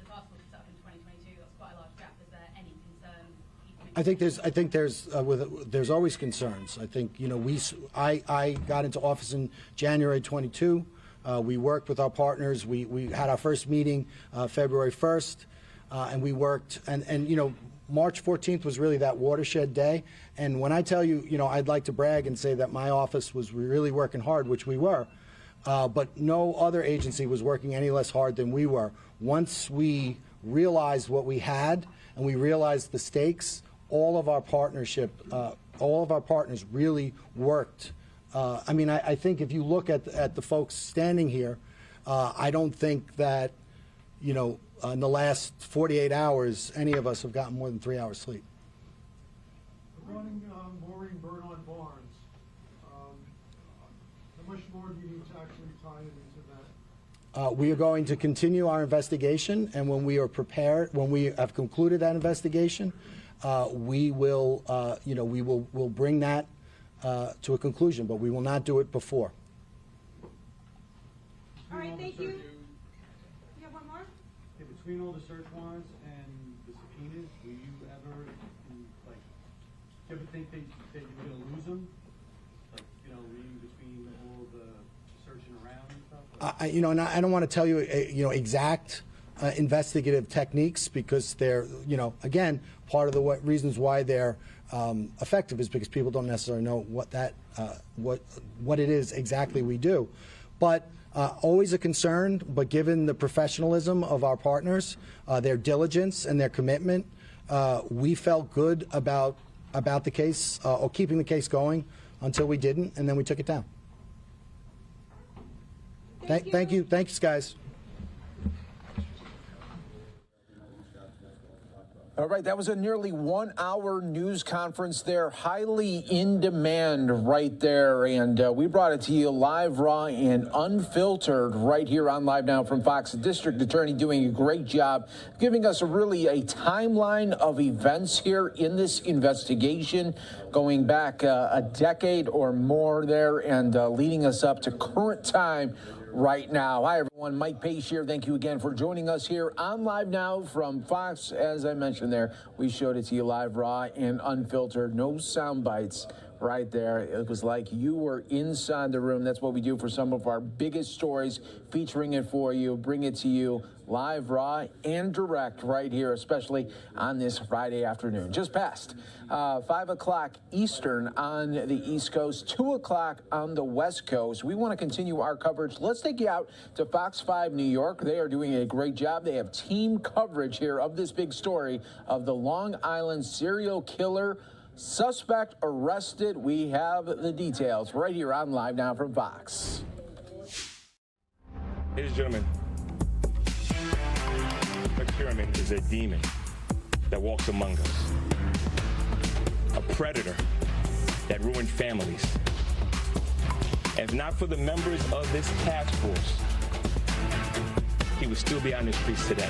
The task force was set up in 2022. That's quite a large gap. Is there any concern? I think there's always concerns. I think I got into office in January 22. We worked with our partners. We had our first meeting February 1st, and we worked. And March 14th was really that watershed day. And when I tell you, I'd like to brag and say that my office was really working hard, which we were. But no other agency was working any less hard than we were. Once we realized what we had and we realized the stakes, all of our partners really worked. I think if you look at the folks standing here, I don't think that, in the last 48 hours, any of us have gotten more than 3 hours sleep. Regarding Maureen Bernard Barnes, how much more do you need to actually tie it into that? We are going to continue our investigation, and when we are prepared, when we have concluded that investigation, we will, we'll bring that to a conclusion, but we will not do it before. All right, thank you. You have one more? Okay, between all the search warrants and the subpoenas, will you ever, do you ever think that you're going to lose them? Reading between all the searching around and stuff? And I don't want to tell you, exact investigative techniques, because they're, again, part of the reasons why they're effective is because people don't necessarily know what it is exactly we do. But always a concern, but given the professionalism of our partners, their diligence and their commitment, we felt good about the case, or keeping the case going until we didn't, and then we took it down. Thank you. Thanks, guys. All right, that was a nearly 1 hour news conference there, highly in demand right there. And we brought it to you live, raw, and unfiltered right here on Live Now from Fox. The district attorney doing a great job giving us a timeline of events here in this investigation, going back a decade or more there, and leading us up to current time right now. Hi, everyone. Mike Pace here. Thank you again for joining us here on Live Now from Fox. As I mentioned there, we showed it to you live, raw, and unfiltered. No sound bites. right there. It was like you were inside the room. That's what we do for some of our biggest stories, featuring it for you, bring it to you live, raw, and direct right here, especially on this Friday afternoon. Just past 5 o'clock Eastern on the East Coast, 2 o'clock on the West Coast. We want to continue our coverage. Let's take you out to Fox 5 New York. They are doing a great job. They have team coverage here of this big story of the Long Island serial killer. Suspect arrested. We have the details right here on Live Now from Fox. Ladies and gentlemen, Rex Heuermann is a demon that walks among us, a predator that ruined families. And if not for the members of this task force, he would still be on the streets today.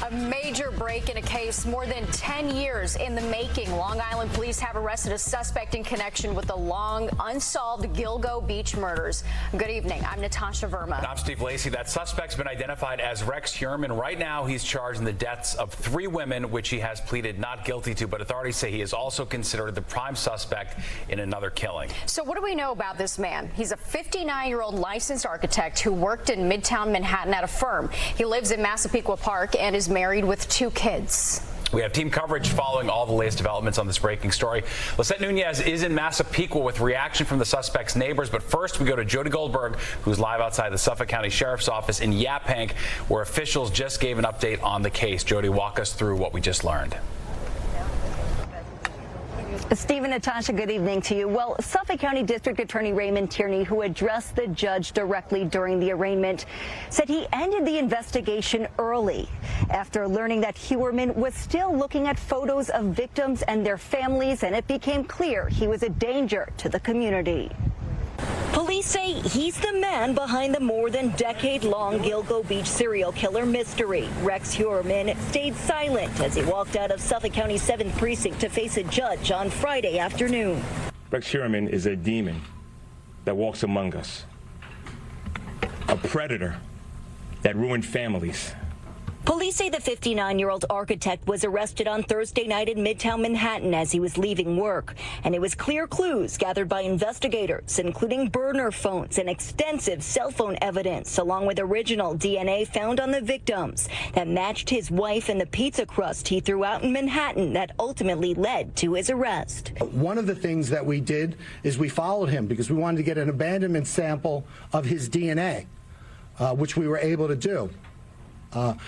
A major break in a case more than 10 years in the making. Long Island police have arrested a suspect in connection with the long unsolved Gilgo Beach murders. Good evening. I'm Natasha Verma. And I'm Steve Lacey. That suspect's been identified as Rex Heuermann. Right now, he's charged in the deaths of 3 women, which he has pleaded not guilty to, but authorities say he is also considered the prime suspect in another killing. So what do we know about this man? He's a 59-year-old licensed architect who worked in Midtown Manhattan at a firm. He lives in Massapequa Park and is married with 2 kids. We have team coverage following all the latest developments on this breaking story. Lisette Nunez is in Massapequa with reaction from the suspect's neighbors. But first, we go to Jody Goldberg, who's live outside the Suffolk County Sheriff's Office in Yaphank, where officials just gave an update on the case. Jody, walk us through what we just learned. Steve and Natasha, good evening to you. Well, Suffolk County District Attorney Raymond Tierney, who addressed the judge directly during the arraignment, said he ended the investigation early after learning that Heuermann was still looking at photos of victims and their families, and it became clear he was a danger to the community. Police say he's the man behind the more than decade-long Gilgo Beach serial killer mystery. Rex Heuermann stayed silent as he walked out of Suffolk County 7th Precinct to face a judge on Friday afternoon. Rex Heuermann is a demon that walks among us, a predator that ruined families. Police say the 59-year-old architect was arrested on Thursday night in Midtown Manhattan as he was leaving work. And it was clear clues gathered by investigators, including burner phones and extensive cell phone evidence, along with original DNA found on the victims that matched his wife and the pizza crust he threw out in Manhattan that ultimately led to his arrest. One of the things that we did is we followed him because we wanted to get an abandonment sample of his DNA, which we were able to do.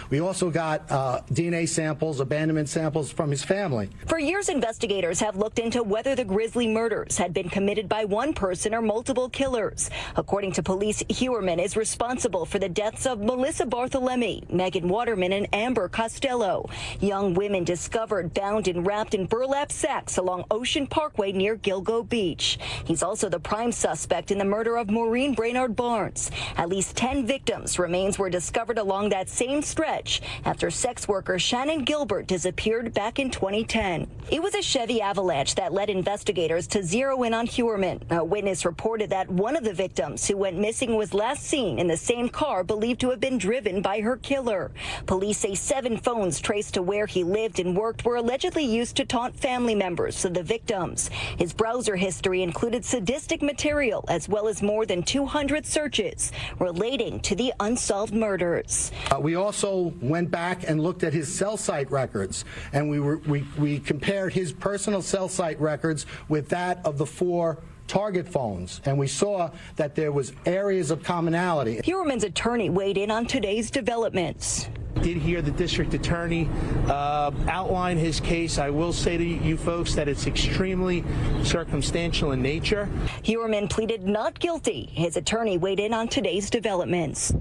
We also got DNA samples, abandonment samples from his family. For years, investigators have looked into whether the grisly murders had been committed by one person or multiple killers. According to police, Heuermann is responsible for the deaths of Melissa Barthelemy, Megan Waterman, and Amber Costello, young women discovered bound and wrapped in burlap sacks along Ocean Parkway near Gilgo Beach. He's also the prime suspect in the murder of Maureen Brainard Barnes. At least 10 victims' remains were discovered along that same stretch after sex worker Shannon Gilbert disappeared back in 2010. It was a Chevy Avalanche that led investigators to zero in on Heuermann. A witness reported that one of the victims who went missing was last seen in the same car believed to have been driven by her killer. Police say 7 phones traced to where he lived and worked were allegedly used to taunt family members of the victims. His browser history included sadistic material as well as more than 200 searches relating to the unsolved murders. We also went back and looked at his cell site records, and we compared his personal cell site records with that of the 4 target phones, and we saw that there was areas of commonality. Heuermann's attorney weighed in on today's developments. Did hear the district attorney outline his case. I will say to you folks that it's extremely circumstantial in nature. Heuermann pleaded not guilty. His attorney weighed in on today's developments.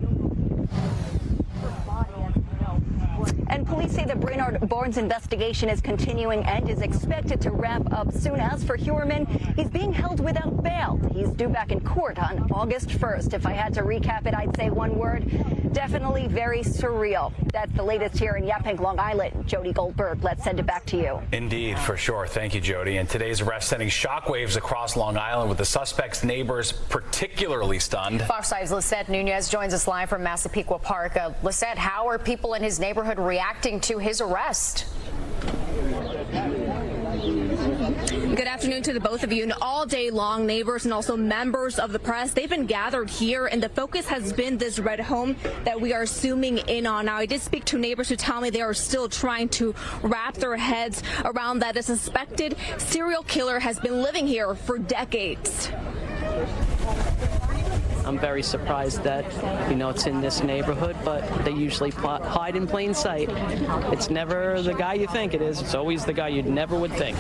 And police say the Brainard Barnes investigation is continuing and is expected to wrap up soon. As for Heuermann, he's being held without bail. He's due back in court on August 1st. If I had to recap it, I'd say one word: definitely very surreal. That's the latest here in Yaphank, Long Island. Jody Goldberg, let's send it back to you. Indeed, for sure. Thank you, Jody. And today's arrest sending shockwaves across Long Island, with the suspect's neighbors particularly stunned. Fox 5's Lisette Nunez joins us live from Massapequa Park. Lisette, how are people in his neighborhood reacting to his arrest? Good afternoon to the both of you. And all day long, neighbors and also members of the press, they've been gathered here, and the focus has been this red home that we are zooming in on. Now, I did speak to neighbors who tell me they are still trying to wrap their heads around that a suspected serial killer has been living here for decades. I'm very surprised that, it's in this neighborhood, but they usually hide in plain sight. It's never the guy you think it is. It's always the guy you never would think.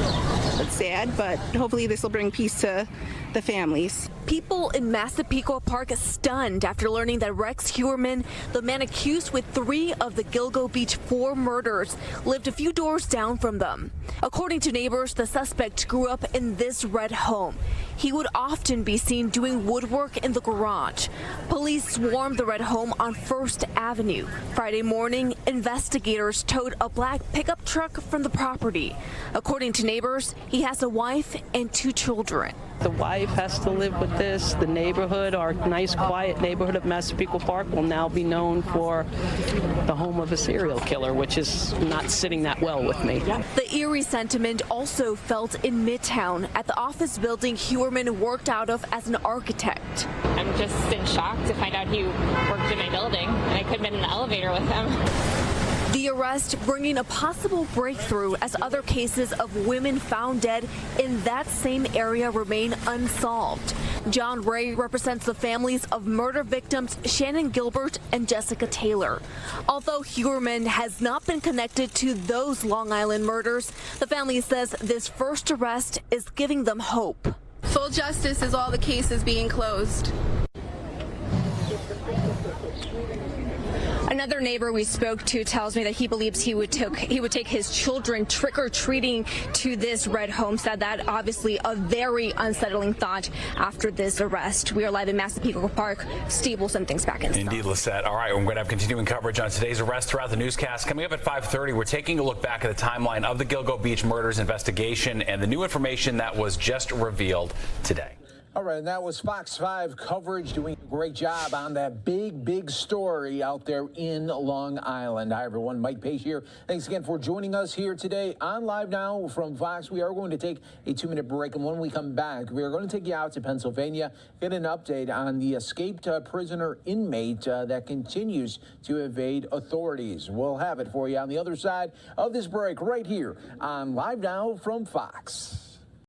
It's sad, but hopefully this will bring peace to the families. People in Massapequa Park are stunned after learning that Rex Heuermann, the man accused with 3 of the Gilgo Beach 4 murders, lived a few doors down from them. According to neighbors, the suspect grew up in this red home. He would often be seen doing woodwork in the garage. Police swarmed the red home on 1st Avenue. Friday morning, investigators towed a black pickup truck from the property. According to neighbors, he has a wife and 2 children. The wife has to live with this. The neighborhood, our nice, quiet neighborhood of Massapequa Park, will now be known for the home of a serial killer, which is not sitting that well with me. The eerie sentiment also felt in Midtown at the office building Heuermann worked out of as an architect. I'm just in shock to find out he worked in my building, and I could have been in the elevator with him. The arrest bringing a possible breakthrough as other cases of women found dead in that same area remain unsolved. John Ray represents the families of murder victims Shannon Gilbert and Jessica Taylor. Although Heuermann has not been connected to those Long Island murders, the family says this first arrest is giving them hope. Full justice is all the cases being closed. Another neighbor we spoke to tells me that he believes he would take his children trick-or-treating to this red home. Said that obviously a very unsettling thought after this arrest. We are live in Massapequa Park. Steve will send things back in. Indeed, Lisette. All right, we're going to have continuing coverage on today's arrest throughout the newscast. Coming up at 5:30, we're taking a look back at the timeline of the Gilgo Beach murders investigation and the new information that was just revealed today. All right, and that was Fox 5 coverage, doing a great job on that big story out there in Long Island. Hi, everyone. Mike Page here. Thanks again for joining us here today on Live Now from Fox. We are going to take a 2-minute break, and when we come back, we are going to take you out to Pennsylvania, get an update on the escaped prisoner inmate that continues to evade authorities. We'll have it for you on the other side of this break right here on Live Now from Fox.